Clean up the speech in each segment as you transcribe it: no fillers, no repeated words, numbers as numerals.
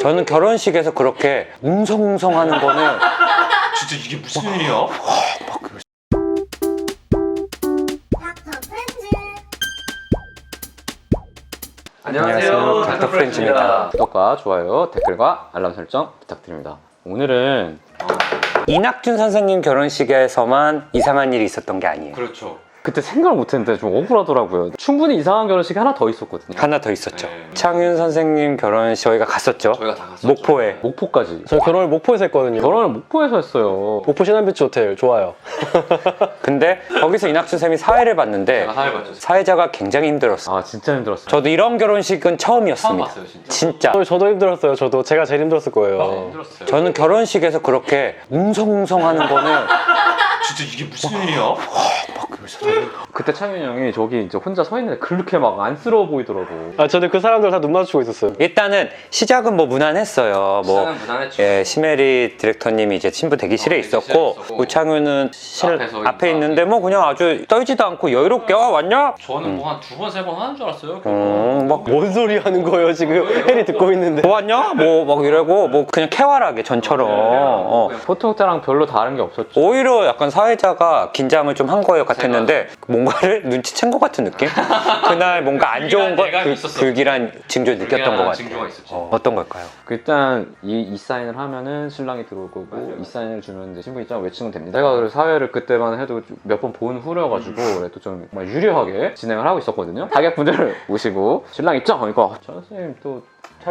저는 결혼식에서 그렇게 웅성웅성하는 거는 진짜 이게 무슨 일이야? 안녕하세요, 닥터 프렌즈입니다. 구독과 좋아요, 댓글과 알람 설정 부탁드립니다. 오늘은 이낙준 선생님 결혼식에서만 이상한 일이 있었던 게 아니에요. 그렇죠. 그때 생각을 못했는데 좀 억울하더라고요. 충분히 이상한 결혼식이 하나 더 있었거든요. 하나 더 있었죠. 네. 창윤 선생님 결혼식 저희가 갔었죠. 저희가 다 갔었죠. 목포에. 목포까지. 저 결혼을 목포에서 했거든요. 결혼을 목포에서 했어요. 목포 신한비치 호텔 좋아요. 근데 거기서 이낙준 쌤이 사회를 봤는데 제가 사회 봤죠. 사회자가 굉장히 힘들었어요. 아 진짜 힘들었어요. 저도 이런 결혼식은 처음이었습니다. 처음 봤어요, 진짜. 진짜. 저도 힘들었어요. 저도 제가 제일 힘들었을 거예요. 힘들었어요. 저는 결혼식에서 그렇게 웅성웅성하는 거는 진짜 이게 무슨 일이야? 그때 창윤이 형이 저기 이제 혼자 서 있는데 그렇게 막 안쓰러워 보이더라고. 아, 저도 그 사람들 다 눈 마주치고 있었어요. 일단은 시작은 뭐 무난했어요. 뭐 시작은 무난했죠. 예, 시메리 디렉터님이 이제 신부 대기실에 대기실에 있었고 있었고, 우창윤은 앞에서 앞에 인사하고. 있는데 뭐 그냥 아주 떨지도 않고 여유롭게 왔냐? 저는 뭐 한 두 번, 세 번 하는 줄 알았어요. 막 뭔 소리 하는 거예요, 지금? 해리 듣고 있는데. 뭐 왔냐? 뭐 막 이러고 뭐 그냥 쾌활하게 전처럼 보통 때랑 별로 다른 게 없었죠. 오히려 약간 사회자가 긴장을 좀 한 거예요 같았는데 뭔가를 눈치챈 것 같은 느낌? 그날 뭔가 안 좋은 것 예감이 있었어. 불길한 징조 느꼈던 것 같아요. 징조가 있었죠. 어떤 걸까요? 일단 이 사인을 하면은 신랑이 들어올 거고 이 사인을 주면 이제 신부 입장을 외치면 됩니다. 내가 그래서 사회를 그때만 해도 몇 번 본 후여가지고 그래도 좀 정말 유려하게 진행을 하고 있었거든요. 하객분들을 모시고 신랑 입장 하니까 전 선생님 또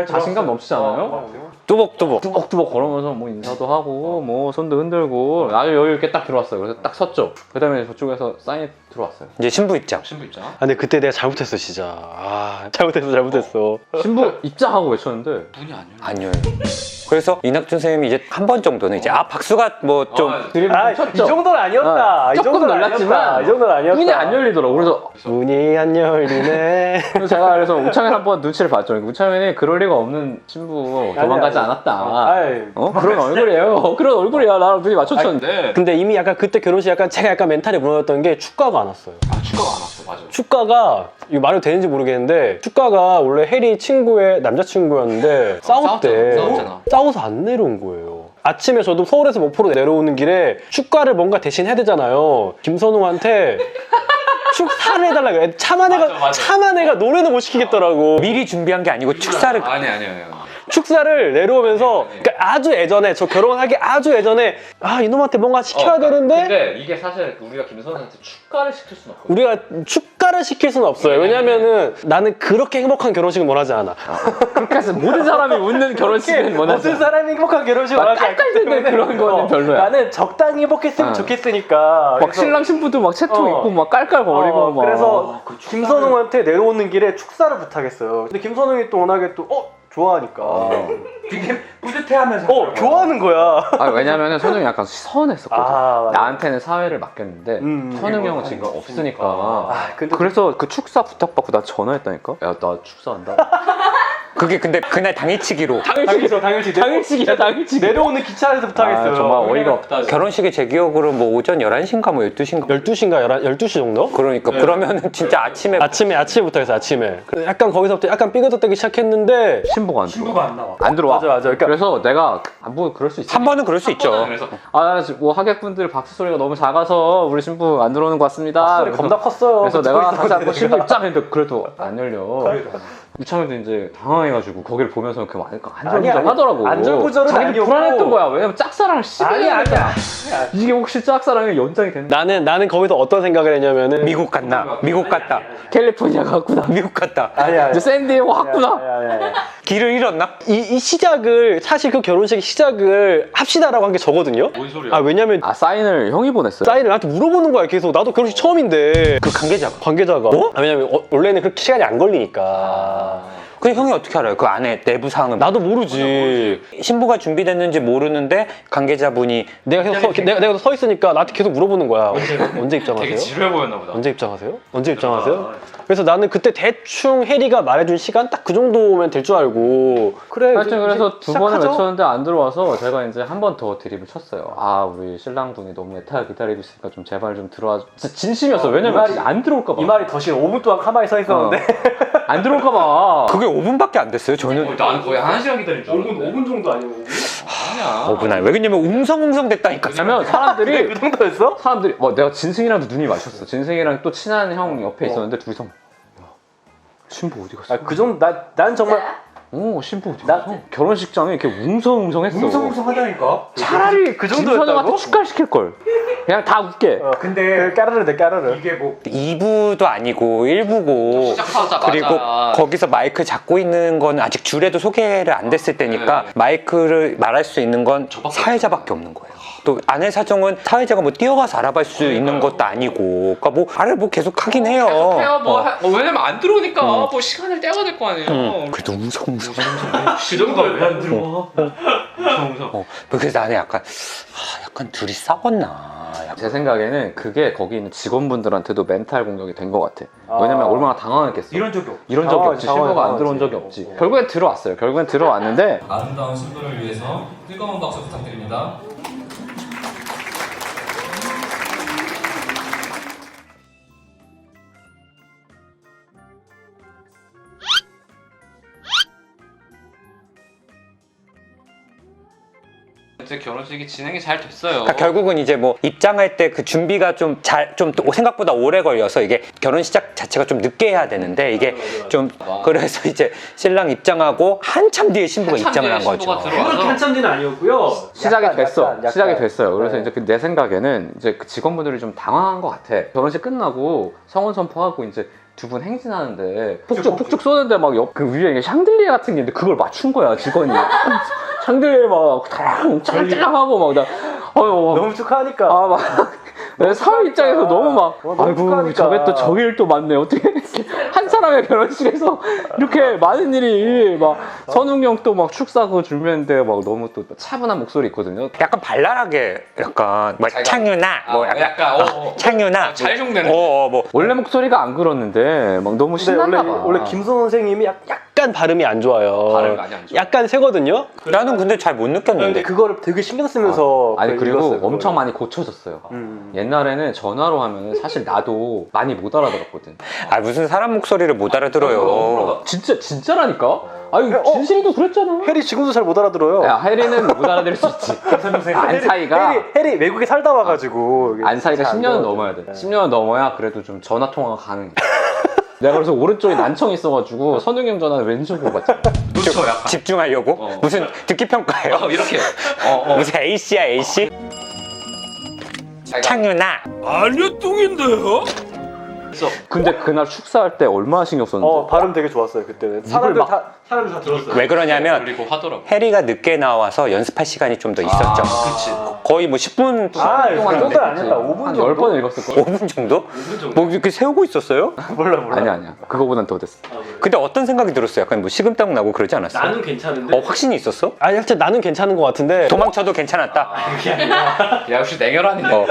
자신감 넘치잖아요. 뚜벅뚜벅 뚜벅뚜벅 걸으면서 뭐 인사도 하고 뭐 손도 흔들고 아주 여유 있게 딱 들어왔어요. 그래서 딱 섰죠. 그다음에 저쪽에서 사인이 들어왔어요. 이제 신부 입장. 신부 입장. 아, 근데 그때 내가 잘못했어, 진짜. 아, 잘못했어. 신부 입장하고 외쳤는데 문이 안 열려. 아니요. 그래서 이낙준 선생님이 이제 한 번 정도는 이제 박수가 뭐 좀 드리블 아, 쳤죠. 이 정도는 아니었다. 이 조금 정도는 놀랐지만 아니었다. 이 정도는 아니었다. 문이 안 열리더라고. 그래서 문이 안 열리네. 제가 그래서 우창현 한번 눈치를 봤죠. 우창현이 그럴 리가 없는 신부 도망가지 아니. 않았다. 아이. 그런 얼굴이에요. 그런 얼굴이야. 나랑 눈이 마주쳤는데. 네. 근데 이미 약간 그때 결혼식 제가 약간 멘탈이 무너졌던 게 축가가 안 왔어요. 아, 축가가 안 왔어. 맞아. 축가가 이거 말이 되는지 모르겠는데 축가가 원래 해리 친구의 남자친구였는데 싸웠대. 싸웠잖아. 싸워서 안 내려온 거예요. 아침에 저도 서울에서 목포로 내려오는 길에 축가를 뭔가 대신 해야 되잖아요. 김선웅한테 축사를 해달라고. 맞아. 차만 애가 노래는 못 시키겠더라고. 미리 준비한 게 아니고 축사를 아니에요. 축사를 내려오면서 그러니까 아주 예전에 저 결혼하기 아주 예전에 아 이놈한테 뭔가 시켜야 되는데 근데 이게 사실 우리가 김선우한테 축가를 시킬 수는 없거든. 우리가 축가를 시킬 수는 없어요. 왜냐면은 나는 그렇게 행복한 결혼식은 원하지 않아. 그렇게 해서 모든 사람이 웃는 결혼식은 원하지 모든 않아. 사람이 행복한 결혼식을 원하지 않기 때문에 그런 거는 별로야. 나는 적당히 행복했으면 좋겠으니까. 막 그래서- 신랑 신부도 막 채통 어. 있고 막 깔깔거리고 막. 그래서 김선웅한테 내려오는 길에 축사를 부탁했어요. 근데 김선웅이 또 워낙에 또 좋아하니까 되게 뿌듯해하면서 좋아하는 거야. 왜냐면은 선웅이 약간 서운했었거든. 아, 맞아. 나한테는 사회를 맡겼는데 선웅이 형은 지금 없으니까. 근데 그래서 그 축사 부탁받고 나 전화했다니까. 야 나 축사한다. 그게 근데 그날 당일치기로 당일치기야. 내려오는 기차 안에서 부탁했어요. 아, 정말 어이가 없다. 결혼식이 제 기억으로 뭐 오전 11시인가 뭐 12시인가 12시인가 12시 정도? 그러니까 그러면은 진짜 아침에 아침에 부탁했어. 아침에. 약간 거기서부터 약간 삐그덕대기 시작했는데 신부가 안 들어와. 안 나와. 안 들어와. 맞아. 그러니까 그래서 내가 뭐 그럴 수 있어. 한 번은 그럴 수 있죠. 그래서 뭐 하객분들 박수 소리가 너무 작아서 우리 신부 안 들어오는 것 같습니다. 소리 겁나 컸어요. 그래서 듣고 내가 있었는데 다시 한번 신부 내가. 입장했는데 그래도 안 열려. 우창현도 이제 당황해가지고 거기를 보면서 그 안절부절 하더라고. 안절부절은 자기는 아니었고. 불안했던 거야. 왜냐면 짝사랑을 아니야. 이게 혹시 짝사랑의 연장이 되는 나는 거기서 어떤 생각을 했냐면은 미국 갔나? 미국 갔다. 캘리포니아 갔구나. 미국 갔다. 아니야. 이제 샌디에고 갔구나. 길을 잃었나? 이 시작을 사실 그 결혼식 시작을 합시다라고 한 게 저거든요. 뭔 소리야? 왜냐면 사인을 형이 보냈어요. 사인을 나한테 물어보는 거야. 계속 나도 결혼식 처음인데 그 관계자가. 왜냐면 원래는 그렇게 시간이 안 걸리니까. 그 형이 어떻게 알아요? 그 안에 내부 사항은 나도 모르지. 신부가 준비됐는지 모르는데 관계자분이 내가 계속 서 있으니까 나한테 계속 물어보는 거야. 언제 입장하세요? 되게 지루해 보였나 보다. 언제 입장하세요? 언제 입장하세요? 그래서 나는 그때 대충 해리가 말해준 시간 딱 그 정도면 될 줄 알고 그래. 하여튼 그래서 두 번을 시작하죠? 외쳤는데 안 들어와서 제가 이제 한 번 더 드립을 쳤어요. 우리 신랑분이 너무 애타게 기다리고 있으니까 좀 제발 좀 들어와. 진짜 진심이었어. 왜냐면 이 말이- 진짜 안 들어올까 봐. 이 말이 더 싫어. 5분 동안 가만히 서 있었는데 안 들어올까봐. 그게 5분밖에 안 됐어요. 저는 나는 거의 1시간 기다린 줄 알았는데. 5분 정도 아니고 5분? 아니야. 5분 안. 왜냐면 웅성웅성 됐다니까. 왜냐면 사람들이 그 정도였어? 사람들이 내가 진승이랑도 눈이 마주쳤어. 진승이랑 또 친한 형 옆에 있었는데 둘이서 야, 신부 어디 갔어? 그 정도 난 정말 신부 어디 갔어? 결혼식장에 이렇게 웅성웅성했어. 하다니까. 차라리 그 김선우한테 정도였다고? 축가를 시킬 걸. 그냥 다 웃게. 근데 까르르 까르르. 이게 뭐 2부도 아니고 1부고 시작하자마자 그리고 거기서 마이크 잡고 있는 건 아직 줄에도 소개를 안 됐을 때니까 네. 마이크를 말할 수 있는 건 저밖에 사회자밖에 없는 거예요. 또 아내 사정은 사회자가 뭐 뛰어가서 알아볼 수 있는 것도 아니고, 그러니까 뭐 말을 뭐 계속 하긴 해요. 해요. 뭐, 어. 왜냐면 안 들어오니까 뭐 시간을 떼야 될 거 아니에요. 그래도 웅성웅성. 그 정도가 왜 안 들어와? 무서워. 그래서 나는 약간 둘이 싸웠나. 약간. 제 생각에는 그게 거기 있는 직원분들한테도 멘탈 공격이 된 것 같아. 왜냐면 얼마나 당황했겠어. 이런 적이 없어. 이런 적이 없지. 신부가 안 들어온 적이 없지. 결국엔 들어왔어요. 결국엔 들어왔는데 아름다운 신부를 위해서 뜨거운 박수 부탁드립니다. 이제 결혼식이 진행이 잘 됐어요. 그러니까 결국은 이제 뭐 입장할 때 그 준비가 좀 생각보다 오래 걸려서 이게 결혼 시작 자체가 좀 늦게 해야 되는데 이게 좀 그래서 이제 신랑 입장하고 한참 뒤에 신부가 한참 입장을 뒤에 한 거죠. 신부가 들어와서 그렇게 한참 뒤는 아니었고요. 시작이 됐어. 시작이 됐어요. 그래서 네. 이제 내 생각에는 이제 그 직원분들이 좀 당황한 것 같아. 결혼식 끝나고 성원 선포하고 이제 두 분 행진하는데 폭죽 쏘는데 막 옆 그 위에 이게 샹들리에 같은 게 있는데 그걸 맞춘 거야 직원이. 샹들리에 막 찰랑찰랑하고 막 나 너무 축하하니까. 막 내 사회 입장에서 너무 막 너무 아이고 축하하니까. 저게 또 저기 일도 많네 어떻게 이렇게 한 사람의 결혼식에서 이렇게 많은 일이 막 선웅 형 또 막 축사 그거 준비했는데 막 너무 또 차분한 목소리 있거든요. 약간 발랄하게 약간 뭐 자기가- 창유나 뭐 약간 창유나 잘 흉내내. 뭐 원래 목소리가 안 그렇는데 막 너무 근데 신났나 봐. 원래 김선호 선생님이 약간 발음이 안 좋아요. 발음이 많이 안 좋아. 약간 세거든요. 나는 근데 잘 못 느꼈는데. 근데 그거를 되게 신경 쓰면서 아니 그걸 그리고 읽었어요, 엄청 그걸. 많이 고쳐졌어요. 음. 옛날에는 전화로 하면 사실 나도 많이 못 알아들었거든. 아 무슨 사람 목소리를 못 알아들어요. 진짜라니까? 아니 진실이도 그랬잖아. 해리 지금도 잘 못 알아들어요. 야 해리는 못 알아들을 수 있지. 안 사이가 해리 외국에 살다 와가지고 이게 안 사이가 잘안 10년은 들어가지고. 넘어야 돼. 10년은 넘어야 그래도 좀 전화 통화가 가능해. 내가 그래서 오른쪽에 난청이 있어가지고 선웅 형 전화를 왼쪽으로 받지. 놓쳐 약간. 집중하려고? 무슨 듣기 평가예요? 이렇게. 무슨 A씨야 A씨? 창유나. 근데 그날 축사할 때 얼마나 신경 썼는데. 발음 되게 좋았어요 그때는. 사람들 다 들었어요. 왜 그러냐면 그리고 하더라고. 해리가 늦게 나와서 연습할 시간이 좀 더 있었죠. 그치. 거의 뭐 10분 그 정도 아니었다. 한 5분 10번 읽었을 거야. 5분 정도? 뭐 이렇게 세우고 있었어요? 몰라. 아니야. 그거보단 더 됐어. 근데 어떤 생각이 들었어요? 약간 뭐 식은땀 나고 그러지 않았어요? 괜찮은데. 확신이 있었어? 아니 살짝 나는 괜찮은 것 같은데. 도망쳐도 괜찮았다. 야 역시 냉혈한이네.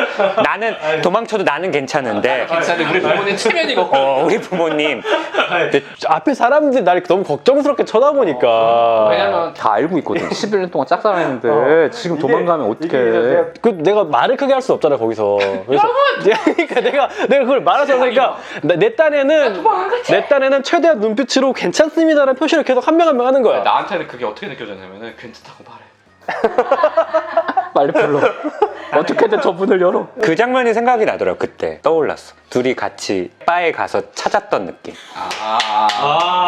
나는 도망쳐도 나는 괜찮은데 괜찮은데 우리 부모님 체면이고. 우리 부모님 근데 앞에 사람들이 날 너무 걱정스럽게 쳐다보니까. 왜냐면 다 알고 있거든. 11년 동안 짝사랑했는데 지금 도망가면 어떡해. 내가 말을 크게 할 수 없잖아 거기서. 그래서 그러니까 내가 그걸 말하자 그러니까 내 딴에는 최대한 눈빛으로 괜찮습니다라는 표시를 계속 한 명 한 명 하는 거야. 나한테는 그게 어떻게 느껴졌냐면은 괜찮다고 말해. 빨리 불러. 어떻게든 저 문을 열어. 그 장면이 생각이 나더라고. 그때 떠올랐어. 둘이 같이 바에 가서 찾았던 느낌.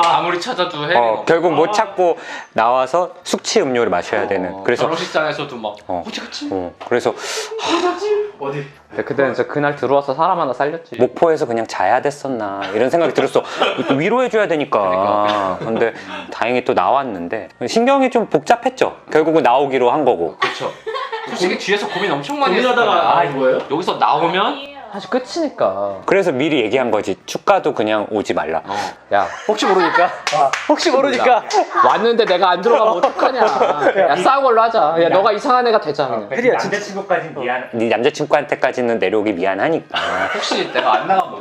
아무리 찾아도 해. 결국 못 찾고 나와서 숙취 음료를 마셔야 되는. 그래서 결혼식장에서도 막 어디 갔지? 그래서 어디? 그때는 이제 그날 들어와서 사람 하나 살렸지. 목포에서 그냥 자야 됐었나 이런 생각이 들었어. 또 위로해줘야 되니까. 근데 다행히 또 나왔는데 신경이 좀 복잡했죠. 결국은 나오기로 한 거고. 그렇죠. 솔직히 뒤에서 고민 엄청 많이 했어요. 이거예요? 여기서 나오면 사실 끝이니까. 그래서 미리 얘기한 거지. 축가도 그냥 오지 말라. 야 혹시 모르니까. 혹시 모르니까. 왔는데 내가 안 들어가면 어떡하냐. 야 싸운 걸로 하자. 야 너가 이상한 애가 되자. 그냥. 혜리야 남자친구까지 미안. 네 남자친구한테까지는 내려오기 미안하니까. 혹시 내가 안 나가면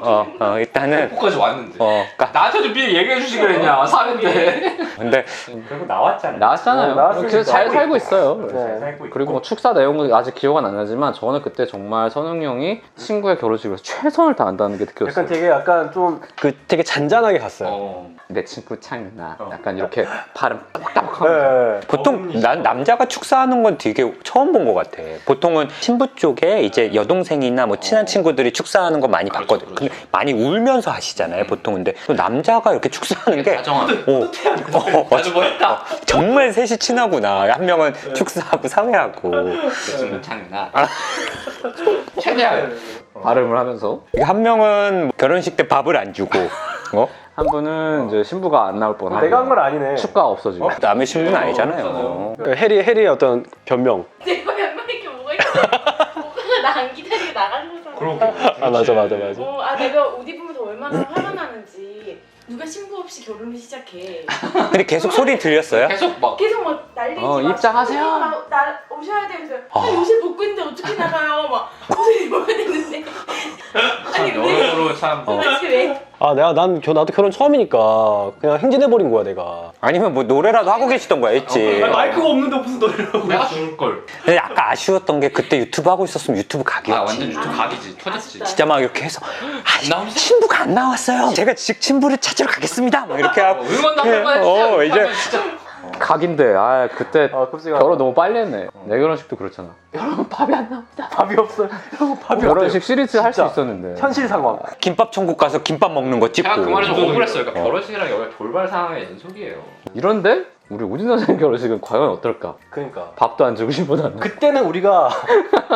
일단은 거기까지 왔는데. 그러니까 나한테 미리 얘기해 주시 그랬냐 사는데. 근데 결국 나왔잖아요. 나왔잖아요. 나왔으니까. 그래서 잘 살고 있어요. 잘 살고 있고. 그리고 뭐 축사 내용은 아직 기억은 안 나지만 저는 그때 정말 선웅 형이 친구의 결혼식을 최선을 다한다는 게 느껴졌어요. 약간 좀 그 되게 잔잔하게 갔어요. 내 친구 창이나 약간 이렇게 발음 따박따박하면서 네. 보통 난 남자가 축사하는 건 되게 처음 본 것 같아. 보통은 신부 쪽에 이제 여동생이나 뭐 친한 친구들이 축사하는 거 많이 봤거든. 근데 많이 울면서 하시잖아요, 보통. 근데 또 남자가 이렇게 축사하는 게 아주 멋있다. 정말 셋이 친하구나. 한 명은 축사하고 사회하고. 내 친구 창이나 최대한 발음을 하면서 한 명은 결혼식 때 밥을 안 주고, 한 분은 이제 신부가 안 나올 뻔하고 내가 한 건 아니네. 축가 없어지고 남의 신부는 아니잖아요. 해리의 어떤 변명. 내가 몇명이 뭐가 있어? 오빠가 나 안 기다리고 나가는 거잖아. 그러게. 아 맞아. 내가 옷 입으면서 얼마나 화가 나는지. 누가 신부 없이 결혼을 시작해. 근데 계속 소리 들렸어요? 계속 막 계속 막 난리지. 입장하세요. 나 오셔야 돼. 그래서 옷을 벗고 있는데 어떻게 나가요? 막 옷을 입어야 되는데. 아니 왜? 여러모로 참 도대체 왜? 나도 결혼 처음이니까 그냥 행진해버린 거야 내가. 아니면 뭐 노래라도 하고 계시던 거야, 했지. 마이크가 없는데 무슨 노래라고. 내가 죽을 걸. 근데 아까 아쉬웠던 게 그때 유튜브 하고 있었으면 유튜브 각이었지. 유튜브 각이지. 터졌지. 진짜 막 이렇게 해서 신부가 안 나왔어요. 제가 즉 신부를 찾으러 가겠습니다. 막 이렇게 하고. 응원 한번 이제 각인데 그때 결혼 너무 빨리 했네. 내 결혼식도 그렇잖아. 여러분 밥이 안 나옵니다. 밥이 없어요. 결혼식 시리즈 할 수 있었는데. 현실 상황. 김밥 천국 가서 김밥 먹는 거 찍고. 제가 그 말이 좀 억울했어요. 그러니까 결혼식이랑 여기 돌발 상황의 연속이에요. 이런데 우리 우진 선생님 결혼식은 과연 어떨까? 그러니까 밥도 안 주고 신부도 안 주고. 그때는 우리가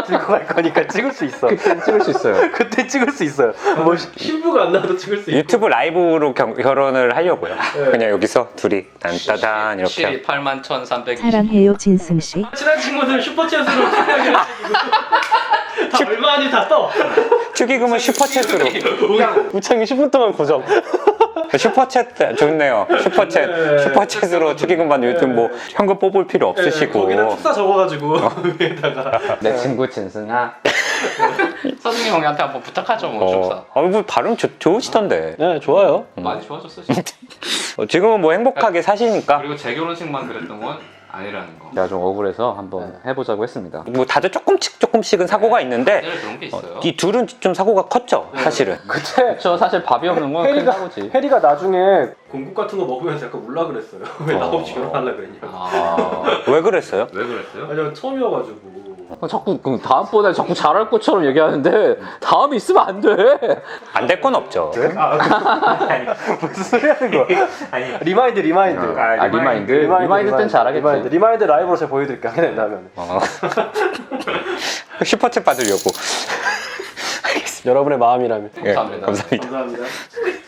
들고 갈 거니까 찍을 수 있어. 그때 찍을 수 있어요. 그때 찍을 수 있어요. 뭐 신부가 안 나와도 찍을 수 있고. 유튜브 라이브로 결혼을 하려고요. 그냥 여기서 둘이 딴따단 이렇게. 78만 1,320. 사랑해요 진승 씨. 친한 친구들 슈퍼챗으로 참여해가지고 다 얼마니 다 떠. 축의금은 슈퍼챗으로. 우창이 10분 동안 고정. 슈퍼챗 좋네요. 슈퍼챗으로 축의금 받는 요즘 뭐 현금 뽑을 필요 없으시고. 거기다 축사 적어가지고 위에다가. 내 친구 진승아. 선생님 형한테 한번 부탁하죠 뭐 축사. 뭐 발음 좋으시던데. 네 좋아요. 많이 좋아졌어 진짜. 지금은 뭐 행복하게 사시니까. 그리고 제 결혼식만 그랬던 건 아니라는 거. 제가 좀 억울해서 한번 해보자고 했습니다. 뭐 다들 조금씩은 사고가 있는데 그런 게 있어요. 이 둘은 좀 사고가 컸죠, 사실은. 그때 저 사실 밥이 없는 건 큰 사고지. 해리가 나중에 공국 같은 거 먹으면서 약간 울라 그랬어요. 왜 나 없이 결혼하려 그랬냐고. 왜 그랬어요? 왜 그랬어요? 아니 처음이어가지고. 자꾸 다음번에 자꾸 잘할 것처럼 얘기하는데 다음에 있으면 안 돼. 안 될 건 없죠. 무슨 소리 하는 거야? 리마인드. 리마인드 땐 잘하겠지. 리마인드 라이브로 제가 보여드릴게요. 하게 된다면. 슈퍼챗 받으려고. 여러분의 마음이라면. 예, 감사합니다. 감사합니다. 감사합니다.